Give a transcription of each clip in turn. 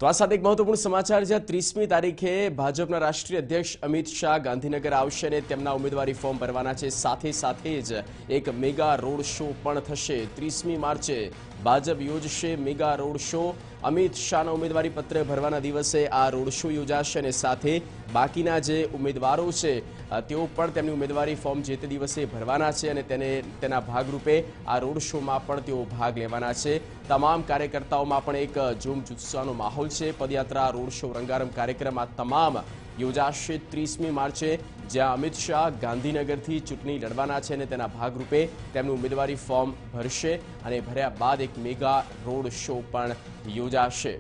તો આ સાથે એક મહત્વપૂર્ણ સમાચાર છે। 30મી તારીખે ભાજપના રાષ્ટ્રીય અધ્યક્ષ અમિત શાહ ગાંધીનગર આવશે અને તેમના ઉમેદવારી ફોર્મ ભરવાના છે। સાથે જ એક મેગા રોડ શો પણ થશે। 30મી માર્ચે ભાજપ યોજશે મેગા રોડ શો। અમિત શાહના ઉમેદવારી પત્ર ભરવાના દિવસે આ રોડ શો યોજાશે અને સાથે બાકીના જે ઉમેદવારો છે તેઓ પણ તેમની ઉમેદવારી ફોર્મ જે તે દિવસે ભરવાના છે અને તેના ભાગરૂપે આ રોડ શોમાં પણ તેઓ ભાગ લેવાના છે। તમામ કાર્યકર્તાઓમાં પણ એક જૂમ જુસ્સાનો માહોલ છે। પદયાત્રા, રોડ શો, રંગારંગ કાર્યક્રમ આ તમામ યોજાશે 30મી માર્ચે, જ્યાં અમિત શાહ ગાંધીનગરથી ચૂંટણી લડવાના છે અને તેના ભાગરૂપે તેમનું ઉમેદવારી ફોર્મ ભરશે અને ભર્યા બાદ એક મેગા રોડ શો પણ યોજાશે।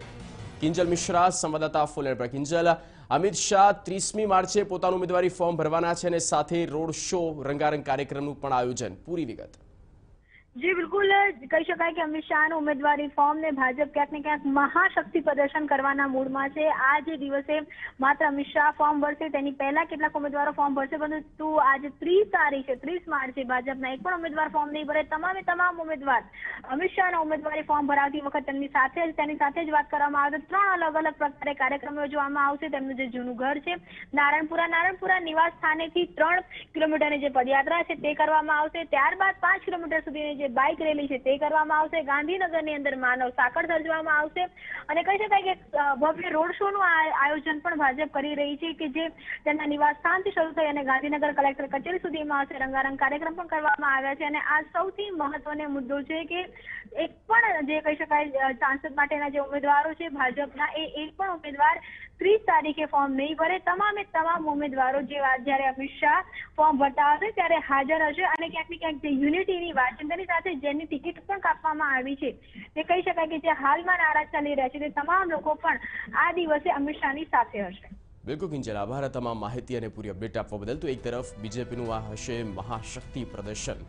કિંજલ મિશ્રા, સંવાદદાતા ફુલ એન્ડ કિંજલ, અમિત શાહ 30મી માર્ચે પોતાનું ઉમેદવારી ફોર્મ ભરવાના છે અને સાથે રોડ શો, રંગારંગ કાર્યક્રમનું પણ આયોજન। પૂરી વિગત। जी बिल्कुल कही शकाय कि अमित शाह उम्मीदवारी फॉर्म ने भाजप क्यांक ने क्यांक महाशक्ति प्रदर्शन करवाना मूडमां छे। आ जे दिवसे मात्र अमित शाह फॉर्म भरशे तेनी पहेला केटलाक उम्मीदवारो फॉर्म भरशे, परंतु आज 30 तारीखे 30 मार्चे भाजपना एक पण उम्मीदवार फॉर्म नहीं भरे। तमामे તમામ उम्मीदवार अमित शाह उम्मीदवारी फॉर्म भरावती वखत तेनी साथे ज वात करवामां आवशे। 3 अलग अलग प्रकारे कार्यक्रम योजवामां आवशे। तेमनुं जे जूનું घर छे नारायणपुरा निवास स्थानेथी 3 किलोमीटरनी जे पदयात्रा छे ते करवामां आवशे। त्यारबाद 5 किलोमीटर सुधीनी જે બાઇક રેલી છે તે કરવામાં આવશે। ગાંધીનગરની અંદર માનવ સાંકળ સર્જવામાં આવશે અને કહી શકાય કે ભવ્ય રોડ શો નું આયોજન પણ ભાજપ કરી રહી છે કે જે તેના નિવાસ સ્થાનથી શરૂ થઈ અને ગાંધીનગર કલેક્ટર કચેરી સુધીમાં આવશે। રંગારંગ કાર્યક્રમ પણ કરવામાં આવ્યા છે અને આ સૌથી મહત્વનો મુદ્દો છે કે એક પણ જે કહી શકાય સાંસદ માટેના જે ઉમેદવારો છે ભાજપના એ એક પણ ઉમેદવાર 30 તારીખે ફોર્મ નહીં ભરે। તમામ ઉમેદવારો જે જ્યારે અમિત શાહ ફોર્મ ભરતા હશે ત્યારે હાજર હશે અને ક્યાંક ને ક્યાંક જે યુનિટીની વાત છે તેની સાથે જેની ટિકિટ પણ કાપવામાં આવી છે તે કહી શકાય કે જે હાલમાં નારાજ ચાલી રહ્યા છે તે તમામ લોકો પણ આ દિવસે અમિત શાહની સાથે હશે। બિલકુલ કિંજલ, આભાર તમામ માહિતી અને પૂરી અપડેટ આપવા બદલ। તો એક તરફ બીજેપીનું આ હશે મહાશક્તિ પ્રદર્શન।